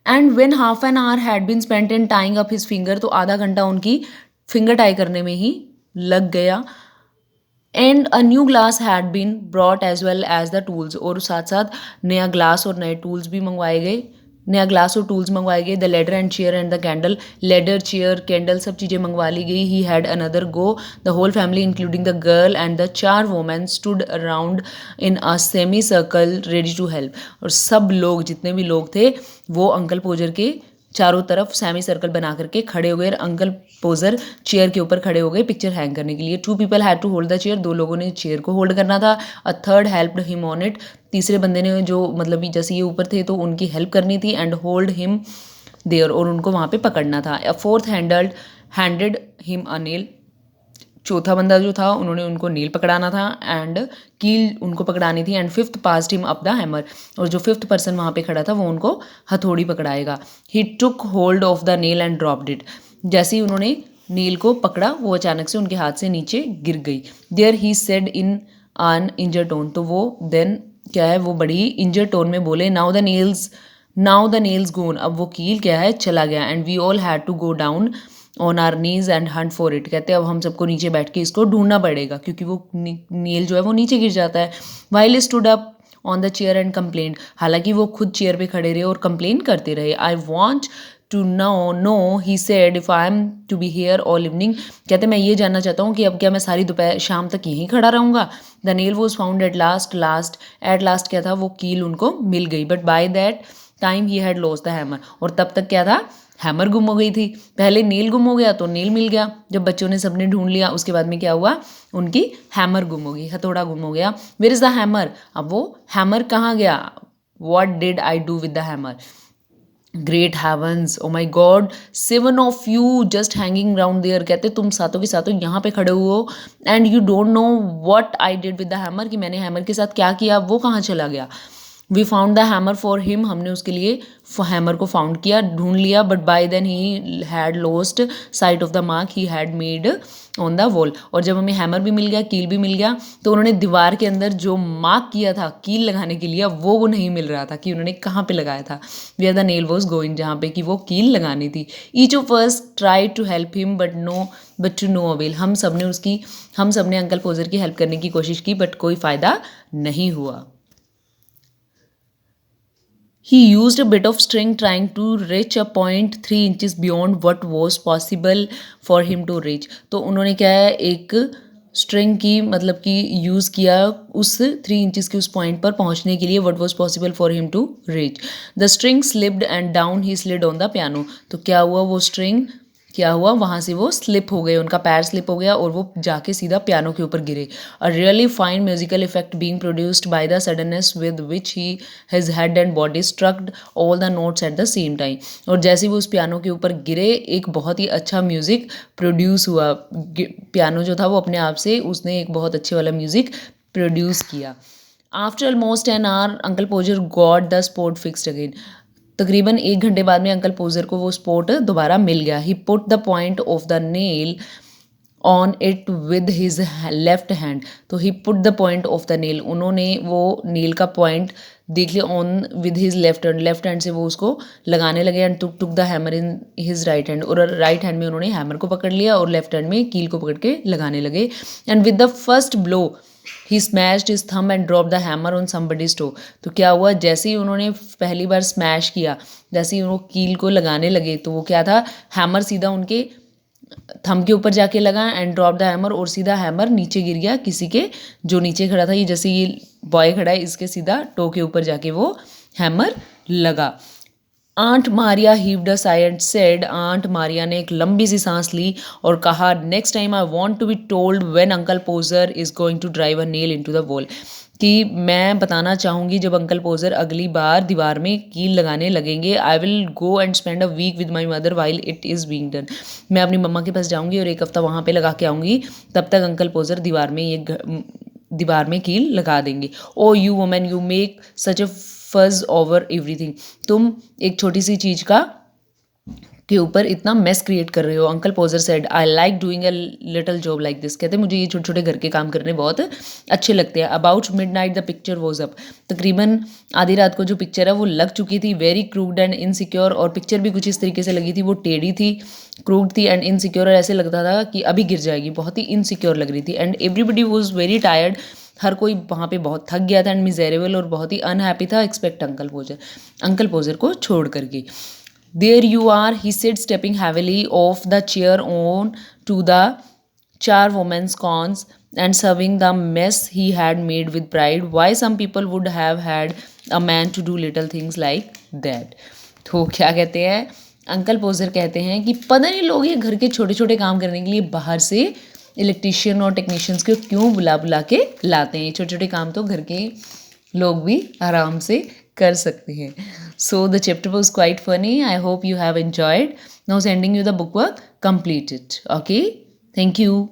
And when half an hour had been spent in tying up his finger, तो आधा घंटा उनकी finger tie करने में ही लग गया। And a new glass had been brought as well as the tools, और साथ साथ नया ग्लास और नए टूल्स भी मंगवाए गए, नया ग्लास और टूल्स मंगवाए गए। The ladder and chair and the candle, ladder chair candle सब चीज़ें मंगवा ली गई। He had another go, the whole family including the girl and the 4 women stood around in a semi circle ready to help, और सब लोग जितने भी लोग थे वो अंकल पोजर के चारों तरफ सेमी सर्कल बना करके खड़े हो गए। अंकल पोजर चेयर के ऊपर खड़े हो गए पिक्चर हैंग करने के लिए। 2 people had to hold the chair, 2 लोगों ने चेयर को होल्ड करना था। A third helped him on it, तीसरे बंदे ने जो मतलब जैसे ये ऊपर थे तो उनकी हेल्प करनी थी। एंड होल्ड हिम देयर, और उनको वहाँ पे पकड़ना था। अ fourth handed him a nail, चौथा बंदा जो था उन्होंने उनको नील पकड़ाना था एंड कील उनको पकड़ानी थी। And fifth passed him up the hammer, और जो फिफ्थ पर्सन वहाँ पे खड़ा था वो उनको हथौड़ी पकड़ाएगा। He took hold of the nail and dropped it, जैसे ही उन्होंने नील को पकड़ा वो अचानक से उनके हाथ से नीचे गिर गई। देयर ही सेड इन आन इंजर टोन, तो वो देन क्या है वो बड़ी इंजर टोन में बोले, नाउ द नेल्स गोन, अब वो कील क्या है चला गया। And we all had to go down on our knees and hunt for it, कहते हैं अब हम सबको नीचे बैठ के इसको ढूंढना पड़ेगा क्योंकि वो नील जो है वो नीचे गिर जाता है। While stood up on the chair and complaint, हालांकि वो खुद चेयर पे खड़े रहे और कंप्लेन करते रहे। I want to know he said if I am to be here all evening, कहते मैं ये जानना चाहता हूँ कि अब क्या मैं सारी दोपहर शाम तक यहीं खड़ा रहूँगा। The nail was found at last क्या था वो कील उनको मिल गई। But by that time he had lost the hammer, और तब तक क्या था हैमर गुम हो गई थी। पहले नील गुम हो गया तो नील मिल गया, जब बच्चों ने सबने ढूंढ लिया उसके बाद में क्या हुआ उनकी हैमर गुम हो गई, हथौड़ा गुम हो गया। वेयर इज द हैमर, अब वो हैमर कहाँ गया। What did I do with the hammer, great heavens, oh my God 7 of you just hanging round there, कहते तुम सातों के सातों यहाँ पे खड़े हुए हो and you don't know what I did with the hammer, कि मैंने हैमर के साथ क्या किया, वो कहाँ चला गया। We found the hammer for him, हमने उसके लिए हैमर को फाउंड किया, ढूंढ लिया। But by then he had lost sight of the mark he had made on the wall, और जब हमें हैमर भी मिल गया कील भी मिल गया तो उन्होंने दीवार के अंदर जो मार्क किया था कील लगाने के लिए वो नहीं मिल रहा था कि उन्होंने कहाँ पे लगाया था। Where the nail was going, जहाँ पे कि वो कील लगानी थी। Each of us try to help him but to no avail, हम सब ने अंकल पोजर की हेल्प करने की कोशिश की बट कोई फ़ायदा नहीं हुआ। He used a bit of string trying to reach a point 3 inches beyond what was possible for him to reach, तो उन्होंने क्या है एक स्ट्रिंग की मतलब कि यूज़ किया उस 3 इंचज़ के उस पॉइंट पर पहुंचने के लिए, what was possible for him to reach. The string slipped and down he slid on the piano, तो क्या हुआ वो स्ट्रिंग क्या हुआ वहाँ से वो स्लिप हो गए, उनका पैर स्लिप हो गया और वो जाके सीधा पियानो के ऊपर गिरे। A really fine musical effect being produced by the suddenness with which he his head and body struck all the notes at the same time, और जैसे वो उस पियानो के ऊपर गिरे एक बहुत ही अच्छा म्यूज़िक प्रोड्यूस हुआ। पियानो जो था वो अपने आप से उसने एक बहुत अच्छे वाला म्यूज़िक प्रोड्यूस किया। After almost an hour uncle पोजर got the spot fixed again, तकरीबन 1 घंटे बाद में अंकल पोजर को वो स्पॉट दोबारा मिल गया। He put the point of the nail on it with his left hand, तो he put the point of the nail, उन्होंने वो नील का पॉइंट देख लिया on with his left hand से वो उसको लगाने लगे। And took the hammer in his right hand, और राइट हैंड में उन्होंने हैमर को पकड़ लिया और लेफ्ट हैंड में कील को पकड़ के लगाने लगे। And with the first blow he smashed his thumb and drop the hammer on somebody's toe, तो क्या हुआ जैसे ही उन्होंने पहली बार स्मैश किया, जैसे ही वो कील को लगाने लगे तो वो क्या था हैमर सीधा उनके थंब के ऊपर जाके लगा एंड ड्रॉप द हैमर, और सीधा हैमर नीचे गिर गया किसी के जो नीचे खड़ा था, ये जैसे ये बॉय खड़ा है इसके सीधा टो के ऊपर जाके वो हैमर लगा। Aunt Maria heaved a sigh and said, aunt Maria ने एक लंबी सी सांस ली और कहा next time I want to be told when uncle Podger is going to drive a nail into the wall, कि मैं बताना चाहूँगी जब अंकल पोजर अगली बार दीवार में कील लगाने लगेंगे, I will go and spend a week with my mother while it is being done, मैं अपनी मम्मा के पास जाऊँगी और 1 हफ्ता वहाँ पे लगा के आऊँगी, तब तक अंकल पोजर दीवार में कील लगा देंगे। Oh you women you make such a fuss over everything, तुम एक छोटी सी चीज़ का के ऊपर इतना मेस क्रिएट कर रहे हो। Uncle पोजर said I like doing a little job like this. कहते मुझे ये छोटे छोटे घर के काम करने बहुत अच्छे लगते हैं। About midnight the picture was up. तकरीबन आधी रात को जो पिक्चर है वो लग चुकी थी। वेरी क्रूड एंड इनसिक्योर, और पिक्चर भी कुछ इस तरीके से लगी थी, वो टेढ़ी थी, क्रूड थी एंड इनसिक्योर, और ऐसे लगता था कि अभी गिर जाएगी, बहुत ही इनसिक्योर लग रही थी। And everybody was very tired, हर कोई वहाँ पे बहुत थक गया था एंड मिजेरेबल, और बहुत ही अनहैप्पी था, एक्सपेक्ट अंकल पोजर को छोड़ करके। There you are, he said, stepping heavily off the chair on to the charwoman's cons and serving the mess he had made with pride. Why some people would have had a man to do little things like that. तो क्या कहते हैं, uncle पोजर कहते हैं कि पता नहीं लोग ये घर के छोटे छोटे काम करने के लिए बाहर से इलेक्ट्रीशियन और टेक्नीशियंस को क्यों बुला बुला के लाते हैं। छोटे छोटे काम तो घर के लोग भी आराम से कर सकते हैं। So the chapter was quite funny. I hope you have enjoyed. Now sending you the book work, complete it. Okay, thank you.